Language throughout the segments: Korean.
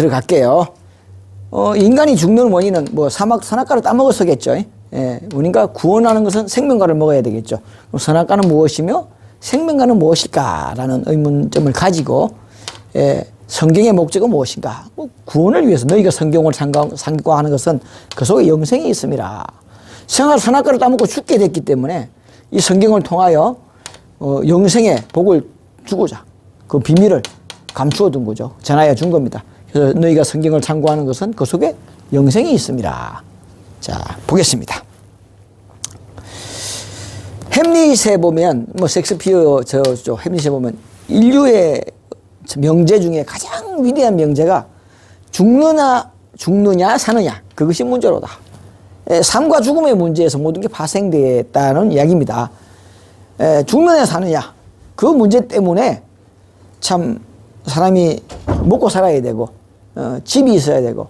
들어갈게요. 인간이 죽는 원인은 뭐 선악과를 따먹어서겠죠. 예, 우리가 구원하는 것은 생명과를 먹어야 되겠죠. 그럼 선악과는 무엇이며 생명과는 무엇일까라는 의문점을 가지고 성경의 목적은 무엇인가? 뭐 구원을 위해서 너희가 성경을 상고하는 것은 그 속에 영생이 있습니다. 선악과를 따먹고 죽게 됐기 때문에 이 성경을 통하여 영생의 복을 주고자 그 비밀을 감추어 둔 거죠. 전하여 준 겁니다. 그래서 너희가 성경을 참고하는 것은 그 속에 영생이 있습니다. 자, 보겠습니다. 햄릿에 보면, 뭐, 섹스피어 햄릿에 보면 인류의 명제 중에 가장 위대한 명제가 죽느냐, 사느냐. 그것이 문제로다. 삶과 죽음의 문제에서 모든 게 파생되었다는 이야기입니다. 죽느냐, 사느냐. 그 문제 때문에 참 사람이 먹고 살아야 되고, 집이 있어야 되고,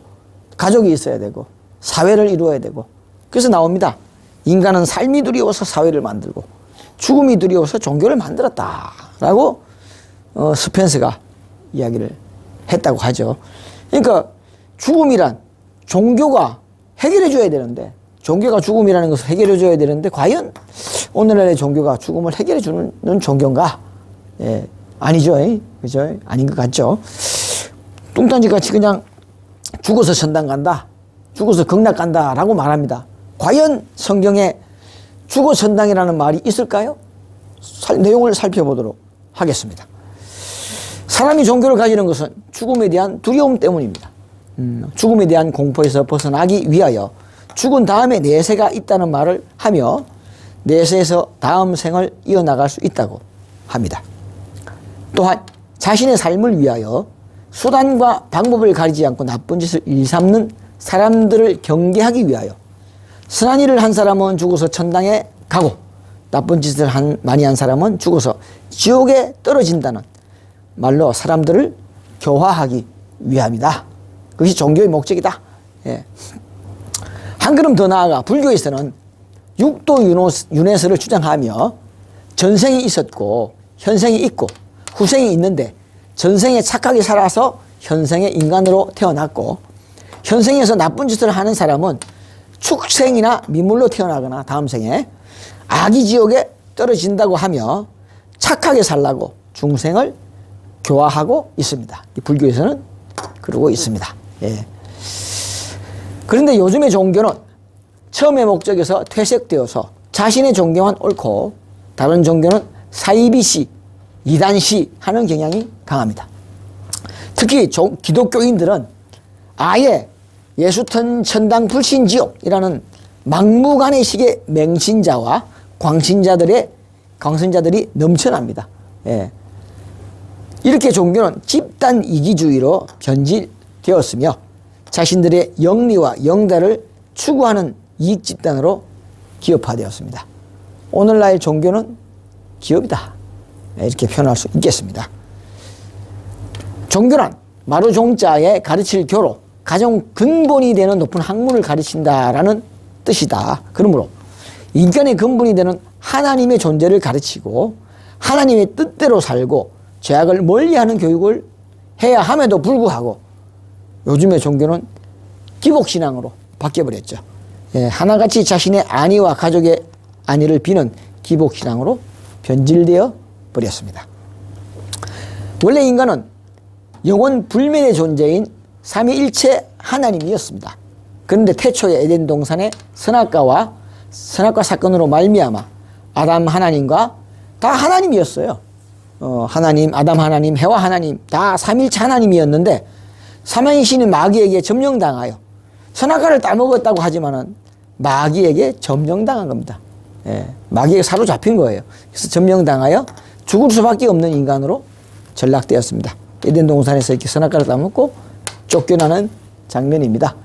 가족이 있어야 되고, 사회를 이루어야 되고. 그래서 나옵니다. 인간은 삶이 두려워서 사회를 만들고, 죽음이 두려워서 종교를 만들었다. 라고, 스펜스가 이야기를 했다고 하죠. 그러니까, 죽음이란 종교가 해결해 줘야 되는데, 종교가 죽음이라는 것을 해결해 줘야 되는데, 과연 오늘날의 종교가 죽음을 해결해 주는 종교인가? 예, 아니죠. 그죠? 아닌 것 같죠? 뚱딴지같이 그냥 죽어서 천당 간다. 죽어서 극락 간다. 라고 말합니다. 과연 성경에 죽어 천당이라는 말이 있을까요? 내용을 살펴보도록 하겠습니다. 사람이 종교를 가지는 것은 죽음에 대한 두려움 때문입니다. 죽음에 대한 공포에서 벗어나기 위하여 죽은 다음에 내세가 있다는 말을 하며 내세에서 다음 생을 이어나갈 수 있다고 합니다. 또한 자신의 삶을 위하여 수단과 방법을 가리지 않고 나쁜 짓을 일삼는 사람들을 경계하기 위하여 선한 일을 한 사람은 죽어서 천당에 가고 나쁜 짓을 많이 한 사람은 죽어서 지옥에 떨어진다는 말로 사람들을 교화하기 위함이다. 그것이 종교의 목적이다. 예. 한 걸음 더 나아가 불교에서는 육도 윤회설을 주장하며 전생이 있었고 현생이 있고 후생이 있는데 전생에 착하게 살아서 현생에 인간으로 태어났고 현생에서 나쁜 짓을 하는 사람은 축생이나 미물로 태어나거나 다음 생에 아기 지옥에 떨어진다고 하며 착하게 살라고 중생을 교화하고 있습니다. 불교에서는 그러고 있습니다. 예. 그런데 요즘의 종교는 처음의 목적에서 퇴색되어서 자신의 종교만 옳고 다른 종교는 사이비시, 이단시 하는 경향이 강합니다. 특히 기독교인들은 아예 예수천 천당 불신지옥이라는 막무가내식의 맹신자와 광신자들이 넘쳐납니다. 예. 이렇게 종교는 집단 이기주의로 변질되었으며 자신들의 영리와 영달을 추구하는 이익집단으로 기업화되었습니다. 오늘날 종교는 기업이다. 이렇게 표현할 수 있겠습니다. 종교란 마루 종자에 가르칠 교로 가장 근본이 되는 높은 학문을 가르친다라는 뜻이다. 그러므로 인간의 근본이 되는 하나님의 존재를 가르치고 하나님의 뜻대로 살고 죄악을 멀리하는 교육을 해야 함에도 불구하고 요즘의 종교는 기복신앙으로 바뀌어버렸죠. 예, 하나같이 자신의 안위와 가족의 안위를 비는 기복신앙으로 변질되어 버렸습니다. 원래 인간은 영원 불멸의 존재인 삼위일체 하나님이었습니다. 그런데 태초의 에덴 동산의 선악과 사건으로 말미암아 아담 하나님과 다 하나님이었어요. 하나님, 아담 하나님, 해와 하나님 다 삼위일체 하나님이었는데 사망신인 마귀에게 점령당하여 선악과를 따먹었다고 하지만은 마귀에게 점령당한 겁니다. 예, 마귀에게 사로잡힌 거예요. 그래서 점령당하여 죽을 수밖에 없는 인간으로 전락되었습니다. 에덴 동산에서 이렇게 선악과를 따먹고 쫓겨나는 장면입니다.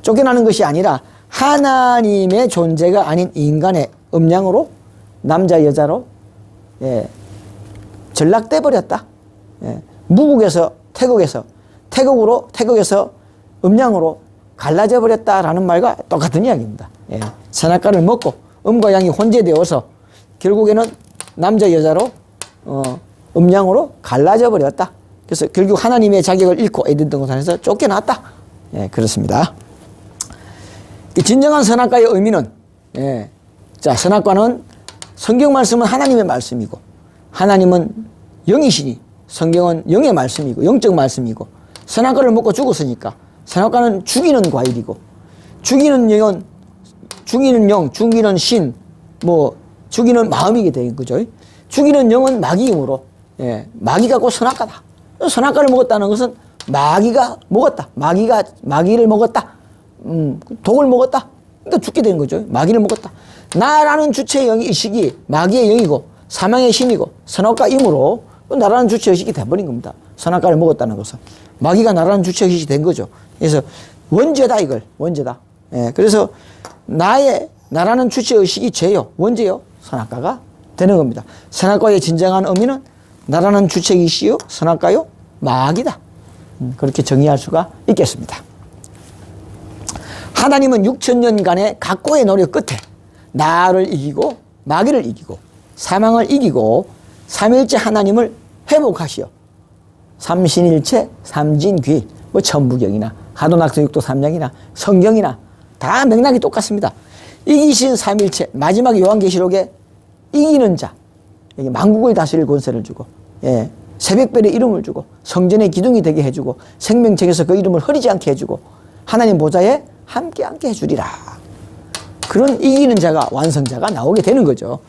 쫓겨나는 것이 아니라 하나님의 존재가 아닌 인간의 음양으로 남자 여자로 전락돼 버렸다. 무국에서 태국에서 태국에서 음양으로 갈라져 버렸다라는 말과 똑같은 이야기입니다. 선악과를 먹고 음과 양이 혼재되어서 결국에는 남자 여자로 음양으로 갈라져 버렸다. 그래서 결국 하나님의 자격을 잃고 에덴 동산에서 쫓겨났다. 예, 그렇습니다. 진정한 선악과의 의미는, 예, 자, 선악과는 성경 말씀은 하나님의 말씀이고, 하나님은 영이시니 성경은 영의 말씀이고, 영적 말씀이고, 선악과를 먹고 죽었으니까 선악과는 죽이는 과일이고, 죽이는 영은, 죽이는 영, 죽이는 신, 뭐, 죽이는 마음이게 된 거죠. 죽이는 영은 마귀이므로, 예, 마귀가 곧 선악과다. 선악과를 먹었다는 것은 마귀가 먹었다. 마귀를 먹었다. 독을 먹었다. 그러니까 죽게 된 거죠. 마귀를 먹었다. 나라는 주체의 의식이 마귀의 영이고 사망의 신이고 선악과이므로 나라는 주체의 의식이 돼버린 겁니다. 선악과를 먹었다는 것은. 마귀가 나라는 주체의 의식이 된 거죠. 그래서 원죄다, 이걸. 원죄다. 예, 그래서 나라는 주체의 의식이 죄요. 원죄요. 선악과가 되는 겁니다. 선악과의 진정한 의미는 나라는 주체의 의식이요. 선악과요. 마귀다. 그렇게 정의할 수가 있겠습니다. 하나님은 6천년간의 각고의 노력 끝에 나를 이기고 마귀를 이기고 사망을 이기고 삼일째 하나님을 회복하시어 삼신일체 삼진귀, 뭐 천부경이나 가도낙서 육도 삼량이나 성경이나 다 맥락이 똑같습니다. 이기신 삼일체, 마지막 요한계시록에 이기는 자, 만국을 다스릴 권세를 주고, 예, 새벽별의 이름을 주고 성전의 기둥이 되게 해주고 생명책에서 그 이름을 흐리지 않게 해주고 하나님 보좌에 함께 앉게 해주리라. 그런 이기는 자가, 완성자가 나오게 되는 거죠.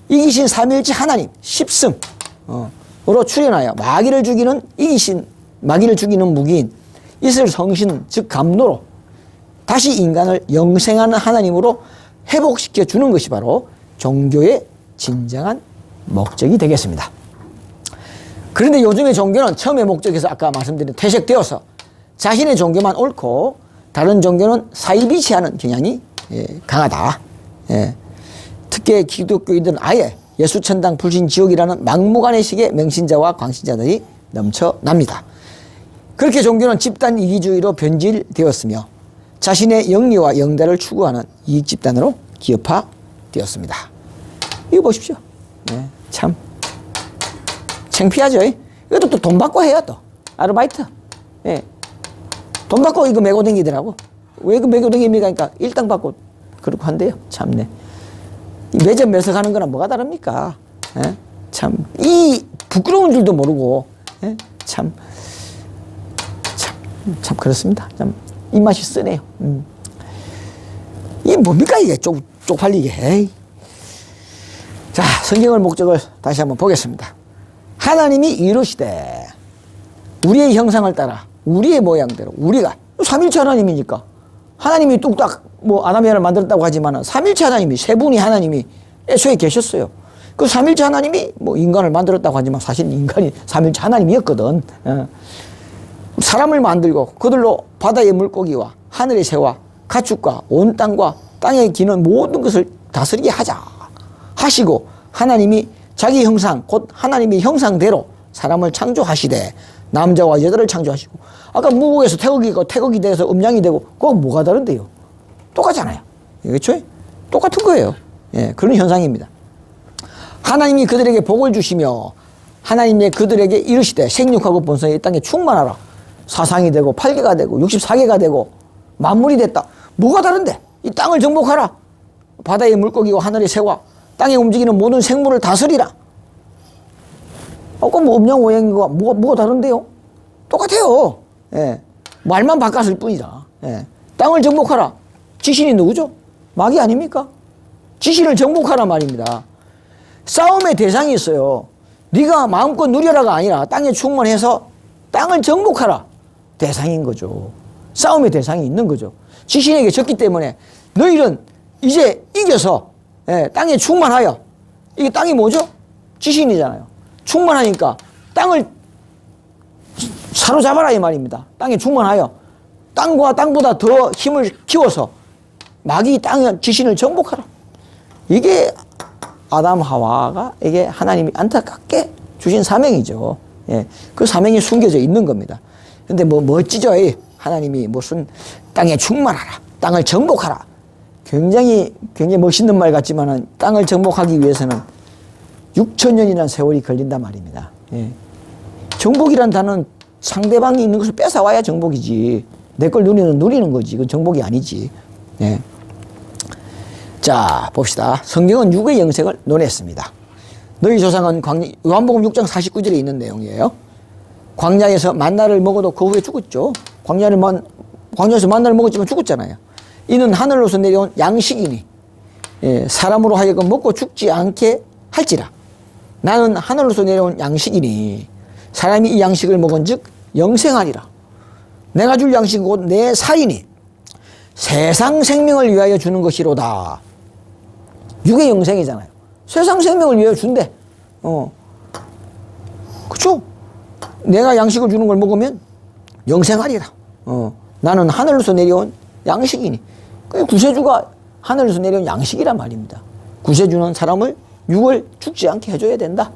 이기신 삼일째 하나님 10승으로 출현하여 마귀를 죽이는 마귀를 죽이는 무기인 이스라엘 성신 즉 감노로 다시 인간을 영생하는 하나님으로 회복시켜 주는 것이 바로 종교의 진정한 목적이 되겠습니다. 그런데 요즘의 종교는 처음의 목적에서 아까 말씀드린 퇴색되어서 자신의 종교만 옳고 다른 종교는 사이비치하는 경향이, 예, 강하다. 예. 특히 기독교인들은 아예 예수천당 불신지옥이라는 막무가내식의 맹신자와 광신자들이 넘쳐납니다. 그렇게 종교는 집단 이기주의로 변질되었으며 자신의 영리와 영달을 추구하는 이익집단으로 기업화되었습니다. 이거 보십시오. 예, 참 창피하죠. 이것도 또 돈 받고 해요. 또 아르바이트. 예. 돈 받고 이거 메고 댕기더라고. 왜 그 메고 댕깁니까? 그러니까 일당 받고 그렇고 한대요. 참네. 매점 매석하는 거랑 뭐가 다릅니까? 예? 참, 이 부끄러운 줄도 모르고, 예? 참 그렇습니다. 참 입맛이 쓰네요. 이게 뭡니까 이게 쪽팔리게. 에이. 자, 성경의 목적을 다시 한번 보겠습니다. 하나님이 이루시되 우리의 형상을 따라 우리의 모양대로 우리가 삼일체 하나님이니까 하나님이 뚝딱 뭐 아담이를 만들었다고 하지만 삼일체 하나님이 세 분이 하나님이 애초에 계셨어요. 그 삼일체 하나님이 뭐 인간을 만들었다고 하지만 사실 인간이 삼일체 하나님이었거든. 사람을 만들고 그들로 바다의 물고기와 하늘의 새와 가축과 온 땅과 땅에 기는 모든 것을 다스리게 하자 하시고 하나님이 자기 형상 곧 하나님의 형상대로 사람을 창조하시되 남자와 여자를 창조하시고 아까 무국에서 태극이 돼서 음양이 되고 그건 뭐가 다른데요? 똑같잖아요. 그렇죠? 똑같은 거예요. 예, 그런 현상입니다. 하나님이 그들에게 복을 주시며 하나님이 그들에게 이르시되 생육하고 번성해 이 땅에 충만하라. 사상이 되고 8개가 되고 64개가 되고 만물이 됐다. 뭐가 다른데? 이 땅을 정복하라. 바다의 물고기와 하늘의 새와 땅에 움직이는 모든 생물을 다스리라. 아까 뭐 음양오양이가 뭐가 다른데요? 똑같아요. 예. 말만 바꿨을 뿐이다. 예. 땅을 정복하라. 지신이 누구죠? 마귀 아닙니까? 지신을 정복하라 말입니다. 싸움의 대상이 있어요. 네가 마음껏 누려라가 아니라 땅에 충만해서 땅을 정복하라. 대상인 거죠. 싸움의 대상이 있는 거죠. 지신에게 졌기 때문에 너희는 이제 이겨서, 예, 땅에 충만하여. 이게 땅이 뭐죠? 지신이잖아요. 충만하니까 땅을 사로잡아라 이 말입니다. 땅에 충만하여 땅과 땅보다 더 힘을 키워서 마귀 땅의 지신을 정복하라. 이게 아담 하와가 이게 하나님이 안타깝게 주신 사명이죠. 예, 그 사명이 숨겨져 있는 겁니다. 근데 뭐 멋지죠. 하나님이 무슨 땅에 충만하라, 땅을 정복하라. 굉장히 멋있는 말 같지만은 땅을 정복하기 위해서는 6,000년이라는 세월이 걸린단 말입니다. 예. 정복이란 단어는 상대방이 있는 것을 뺏어와야 정복이지. 내 걸 누리는 거지. 그건 정복이 아니지. 예. 자, 봅시다. 성경은 육의 영생을 논했습니다. 너희 조상은 요한복음 6장 49절에 있는 내용이에요. 광야에서 만나를 먹어도 그 후에 죽었죠. 광야에서 만나를 먹었지만 죽었잖아요. 이는 하늘로서 내려온 양식이니 사람으로 하여금 먹고 죽지 않게 할지라. 나는 하늘로서 내려온 양식이니 사람이 이 양식을 먹은 즉 영생하리라. 내가 줄 양식은 곧 내 살이니 세상 생명을 위하여 주는 것이로다. 육의 영생이잖아요. 세상 생명을 위하여 준대. 그쵸? 내가 양식을 주는 걸 먹으면 영생하리라. 나는 하늘로서 내려온 양식이니. 구세주가 하늘에서 내려온 양식이란 말입니다. 구세주는 사람을 육을 죽지 않게 해줘야 된다.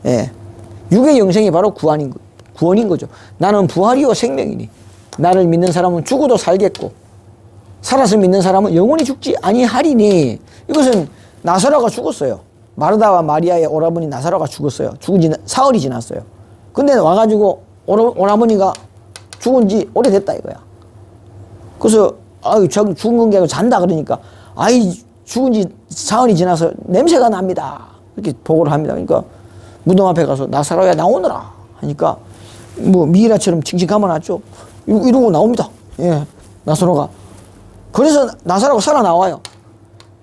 예. 육의 영생이 바로 구원인 거죠. 나는 부활이요 생명이니 나를 믿는 사람은 죽어도 살겠고 살아서 믿는 사람은 영원히 죽지 아니하리니. 이것은 나사로가 죽었어요. 마르다와 마리아의 오라버니 나사로가 죽었어요. 죽은 지 사흘이 지났어요. 근데 와가지고 오라버니가 죽은 지 오래됐다 이거야. 그래서 아유 죽은 게 아니고 잔다 그러니까 죽은 지 사흘이 지나서 냄새가 납니다. 이렇게 보고를 합니다. 그러니까 무덤 앞에 가서 나사로야 나오너라 하니까 뭐 미이라처럼 칭칭 감아놨죠. 이러고 나옵니다. 예, 나사로가. 그래서 나사로가 살아나와요.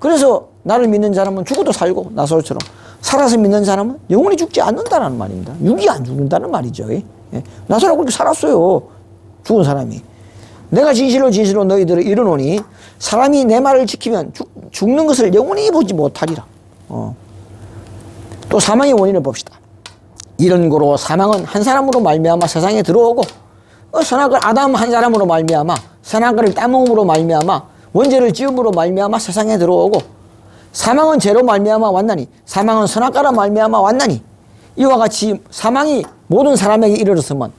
그래서 나를 믿는 사람은 죽어도 살고 나사로처럼 살아서 믿는 사람은 영원히 죽지 않는다는 말입니다. 육이 안 죽는다는 말이죠. 예. 나사로가 그렇게 살았어요. 죽은 사람이. 내가 진실로 너희들을 이르노니 사람이 내 말을 지키면 죽는 것을 영원히 보지 못하리라. 또 사망의 원인을 봅시다. 이런 고로 사망은 한 사람으로 말미암아 세상에 들어오고 선악을 아담 한 사람으로 말미암아 선악을 따먹음으로 말미암아 원죄를 지음으로 말미암아 세상에 들어오고 사망은 죄로 말미암아 왔나니 사망은 선악과로 말미암아 왔나니 이와 같이 사망이 모든 사람에게 이르렀으면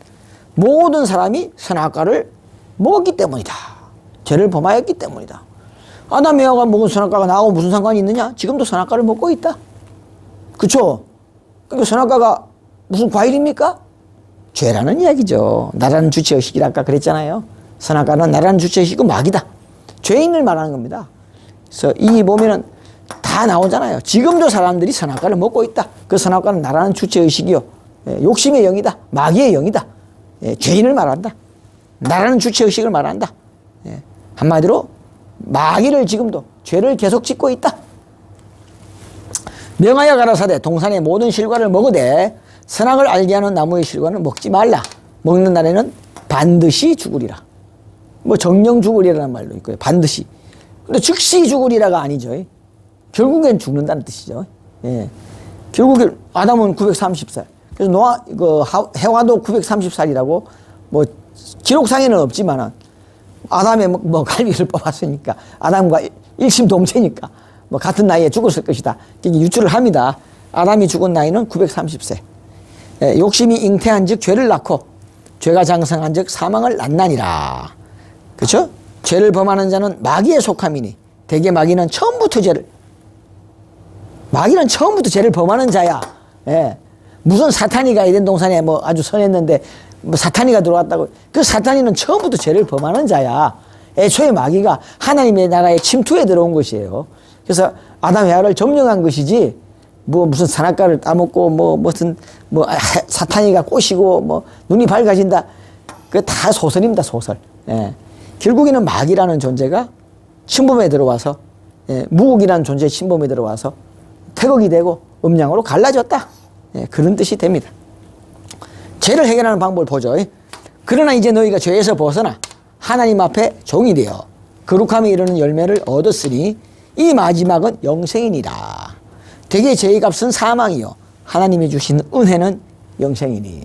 모든 사람이 선악과를 먹었기 때문이다. 죄를 범하였기 때문이다. 아담 에어가 먹은 선악과가 나하고 무슨 상관이 있느냐? 지금도 선악과를 먹고 있다. 그쵸? 그러니까 선악과가 무슨 과일입니까? 죄라는 이야기죠. 나라는 주체의식이라 아까 그랬잖아요. 선악과는 나라는 주체의식이고 마귀다. 죄인을 말하는 겁니다. 그래서 이 보면은 다 나오잖아요. 지금도 사람들이 선악과를 먹고 있다. 그 선악과는 나라는 주체의식이요. 욕심의 영이다. 마귀의 영이다. 죄인을 말한다. 나라는 주체의식을 말한다. 한마디로 마귀를 지금도 죄를 계속 짓고 있다. 명하여 가라사대 동산의 모든 실과를 먹으되 선악을 알게 하는 나무의 실과는 먹지 말라. 먹는 날에는 반드시 죽으리라. 뭐 정령 죽으리라는 말도 있고요. 반드시. 근데 즉시 죽으리라가 아니죠. 결국엔 죽는다는 뜻이죠. 예. 결국엔 아담은 930살. 그래서 해와도 930살이라고 뭐 기록상에는 없지만은 아담의 뭐 갈비를 뽑았으니까 아담과 일심동체니까 뭐 같은 나이에 죽었을 것이다. 유추를 합니다. 아담이 죽은 나이는 930세. 예, 욕심이 잉태한 즉 죄를 낳고 죄가 장성한 즉 사망을 낳나니라. 그렇죠? 죄를 범하는 자는 마귀에 속함이니 대개 마귀는 처음부터 죄를 범하는 자야. 예. 무슨 사탄이가 에덴 동산에 뭐 아주 선했는데 뭐 사탄이가 들어왔다고. 그 사탄이는 처음부터 죄를 범하는 자야. 애초에 마귀가 하나님의 나라에 침투해 들어온 것이에요. 그래서 아담 에바를 점령한 것이지 뭐 무슨 선악과를 따먹고 뭐 무슨 뭐 사탄이가 꼬시고 뭐 눈이 밝아진다. 그 다 소설입니다. 소설. 예. 결국에는 마귀라는 존재가 침범에 들어와서 무국이라는 존재의 침범에 들어와서 태극이 되고 음양으로 갈라졌다. 그런 뜻이 됩니다. 죄를 해결하는 방법을 보죠. 그러나 이제 너희가 죄에서 벗어나 하나님 앞에 종이 되어 거룩함에 이르는 열매를 얻었으니 이 마지막은 영생이니라. 되게 죄의 값은 사망이요 하나님이 주신 은혜는 영생이니.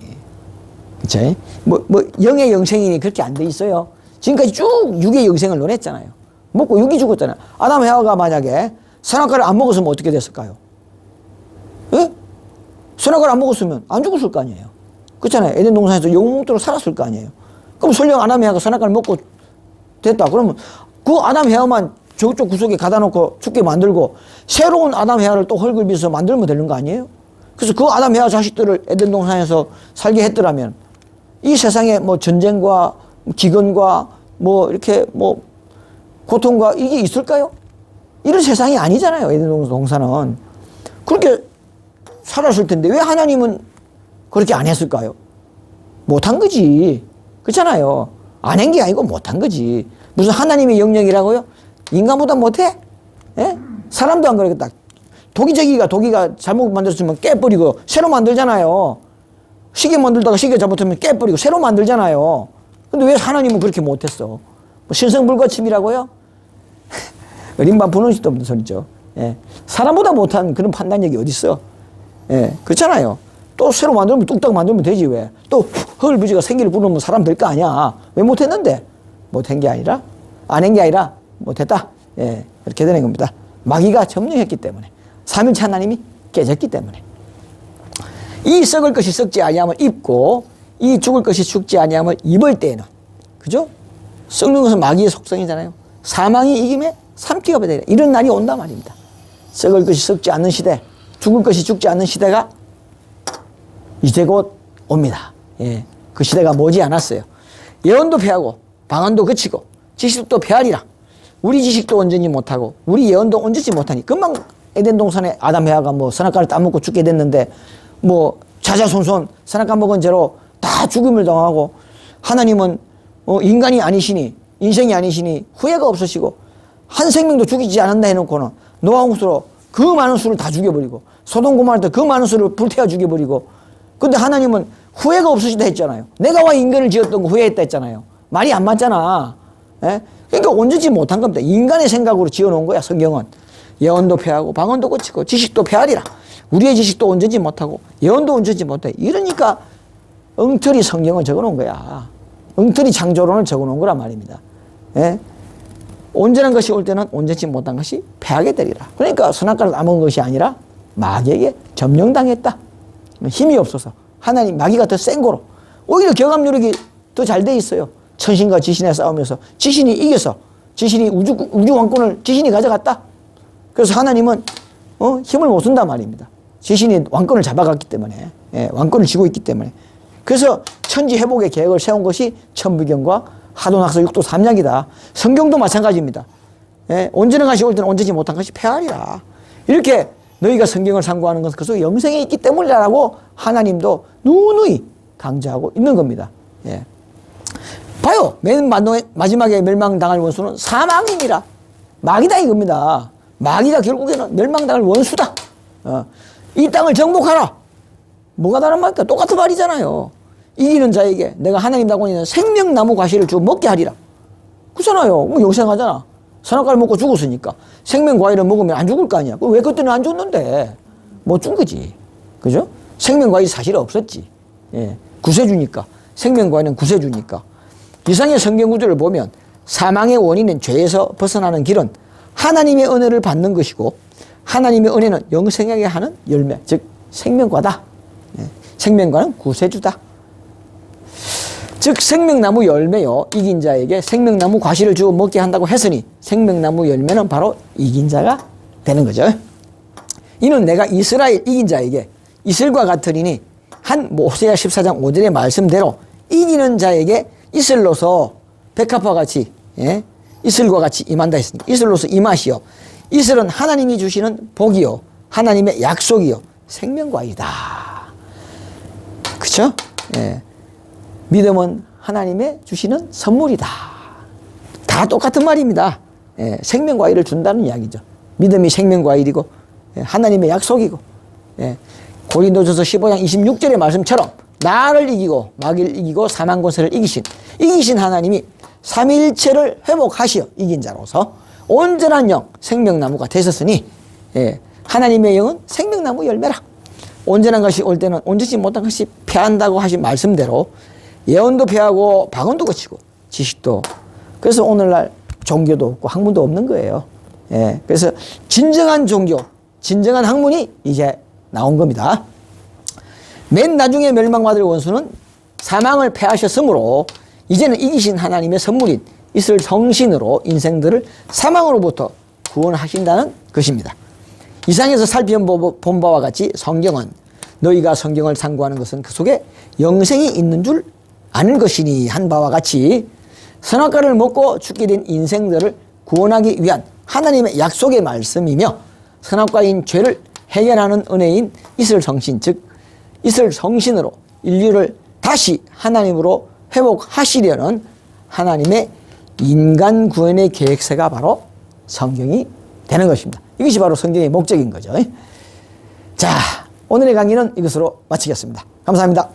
그쵸? 뭐 영의 영생이니 그렇게 안 돼 있어요. 지금까지 쭉 육의 영생을 논했잖아요. 먹고 육이 죽었잖아요. 아담 해와가 만약에 선악과를 안 먹었으면 어떻게 됐을까요? 예? 선악과를 안 먹었으면 안 죽었을 거 아니에요. 그렇잖아요. 에덴 동산에서 영원토록 살았을 거 아니에요. 그럼 설령 아담 해와가 선악과를 먹고 됐다. 그러면 그 아담 해와만 저쪽 구석에 가다 놓고 죽게 만들고 새로운 아담 해와를 또 흙을 빚어서 만들면 되는 거 아니에요? 그래서 그 아담 에와 자식들을 에덴 동산에서 살게 했더라면 이 세상에 뭐 전쟁과 기근과 뭐 이렇게 뭐 고통과 이게 있을까요? 이런 세상이 아니잖아요. 에덴 동산은. 그렇게 살았을 텐데 왜 하나님은 그렇게 안 했을까요? 못한 거지. 그렇잖아요. 안 한 게 아니고 못한 거지. 무슨 하나님의 영역이라고요? 인간보다 못해? 예? 사람도 안 그러겠다. 도기가 잘못 만들었으면 깨버리고 새로 만들잖아요. 시계 만들다가 시계 잘못하면 깨버리고 새로 만들잖아요. 근데 왜 하나님은 그렇게 못했어? 뭐 신성불가침이라고요? 어림반 부는 수도 없는 소리죠. 예. 사람보다 못한 그런 판단력이 어딨어? 예. 그렇잖아요. 또 새로 만들면 뚝딱 만들면 되지 왜? 또 헐부지가 생기를 부르면 사람 될 거 아니야. 왜 못했는데? 못한 게 아니라 안 한 게 아니라 못했다. 예. 그렇게 되는 겁니다. 마귀가 점령했기 때문에 삼일체 하나님이 깨졌기 때문에 이 썩을 것이 썩지 아니함을 입고 이 죽을 것이 죽지 아니함을 입을 때에는 그죠? 썩는 것은 마귀의 속성이잖아요. 사망이 이김에 삼키가 되리라. 이런 날이 온단 말입니다. 썩을 것이 썩지 않는 시대, 죽을 것이 죽지 않는 시대가 이제 곧 옵니다. 예. 그 시대가 머지 않았어요. 예언도 패하고 방언도 그치고 지식도 패하리라. 우리 지식도 온전히 못하고 우리 예언도 온전히 못하니 금방 에덴 동산에 아담 에와가 뭐 선악과를 따먹고 죽게 됐는데 뭐 자자손손 선악과 먹은 죄로 다 죽음을 당하고 하나님은 인간이 아니시니 인생이 아니시니 후회가 없으시고 한 생명도 죽이지 않았나 해놓고는 노아 홍수로 그 많은 수를 다 죽여버리고 소돔 고모라 때 그 많은 수를 불태워 죽여버리고 근데 하나님은 후회가 없으시다 했잖아요. 내가 와 인간을 지었던 거 후회했다 했잖아요. 말이 안 맞잖아. 예? 그러니까 온전치 못한 겁니다. 인간의 생각으로 지어놓은 거야 성경은. 예언도 패하고 방언도 고치고 지식도 패하리라. 우리의 지식도 온전치 못하고 예언도 온전치 못해. 이러니까 엉터리 성경을 적어놓은 거야. 엉터리 창조론을 적어놓은 거란 말입니다. 예? 온전한 것이 올 때는 온전치 못한 것이 패하게 되리라. 그러니까 선악과를 따먹은 것이 아니라 마귀에게 점령당했다. 힘이 없어서 하나님 마귀가 더 센 거로 오히려 경합력이 더 잘 돼 있어요. 천신과 지신의 싸움에서 지신이 이겨서 지신이 우주 왕권을 지신이 가져갔다. 그래서 하나님은 힘을 못 쓴단 말입니다. 지신이 왕권을 잡아갔기 때문에 왕권을 쥐고 있기 때문에 그래서 천지 회복의 계획을 세운 것이 천부경과 하도낙서 6도 3약이다. 성경도 마찬가지입니다. 온전한 것이 올 때는 온전치 못한 것이 패하리라. 이렇게 너희가 성경을 상고하는 것은 그 속에 영생이 있기 때문이라고 하나님도 누누이 강조하고 있는 겁니다. 예. 봐요. 맨 마지막에 멸망당할 원수는 사망이니라. 마귀다 이겁니다. 마귀가 결국에는 멸망당할 원수다. 이 땅을 정복하라. 뭐가 다른 말일까? 똑같은 말이잖아요. 이기는 자에게 내가 하나님이라고 있는 생명나무 과실을 주어 먹게 하리라. 그렇잖아요. 뭐 영생하잖아. 선악과를 먹고 죽었으니까 생명과일을 먹으면 안 죽을 거 아니야. 왜 그때는 안 줬는데? 못 준 거지. 그죠? 생명과일이 사실 없었지. 예. 구세주니까. 생명과일은 구세주니까. 이상의 성경 구조를 보면 사망의 원인은 죄에서 벗어나는 길은 하나님의 은혜를 받는 것이고 하나님의 은혜는 영생하게 하는 열매, 즉 생명과다. 예. 생명과는 구세주다. 즉 생명나무 열매요. 이긴 자에게 생명나무 과실을 주어 먹게 한다고 했으니 생명나무 열매는 바로 이긴 자가 되는 거죠. 이는 내가 이스라엘 이긴 자에게 이슬과 같으리니 한 호세아 14장 5절의 말씀대로 이기는 자에게 이슬로서 백합화 같이 이슬과 같이 임한다 했으니 이슬로서 임하시오. 이슬은 하나님이 주시는 복이요 하나님의 약속이요 생명과이다. 그렇죠? 예. 믿음은 하나님의 주시는 선물이다. 다 똑같은 말입니다. 예, 생명과일을 준다는 이야기죠. 믿음이 생명과일이고 하나님의 약속이고 고린도전서 15장 26절의 말씀처럼 나를 이기고 마귀를 이기고 사망 권세를 이기신 하나님이 삼위일체를 회복하시어 이긴 자로서 온전한 영 생명나무가 되셨으니 하나님의 영은 생명나무 열매라. 온전한 것이 올 때는 온전치 못한 것이 패한다고 하신 말씀대로 예언도 패하고 방언도 거치고 지식도 그래서 오늘날 종교도 없고 학문도 없는 거예요. 그래서 진정한 종교 진정한 학문이 이제 나온 겁니다. 맨 나중에 멸망받을 원수는 사망을 패하셨으므로 이제는 이기신 하나님의 선물인 이슬 성신으로 인생들을 사망으로부터 구원하신다는 것입니다. 이상에서 살펴본 바와 같이 성경은 너희가 성경을 상고하는 것은 그 속에 영생이 있는 줄 아는 것이니 한 바와 같이 선악과를 먹고 죽게 된 인생들을 구원하기 위한 하나님의 약속의 말씀이며 선악과인 죄를 해결하는 은혜인 이슬성신, 즉 이슬성신으로 인류를 다시 하나님으로 회복하시려는 하나님의 인간 구원의 계획서가 바로 성경이 되는 것입니다. 이것이 바로 성경의 목적인 거죠. 자, 오늘의 강의는 이것으로 마치겠습니다. 감사합니다.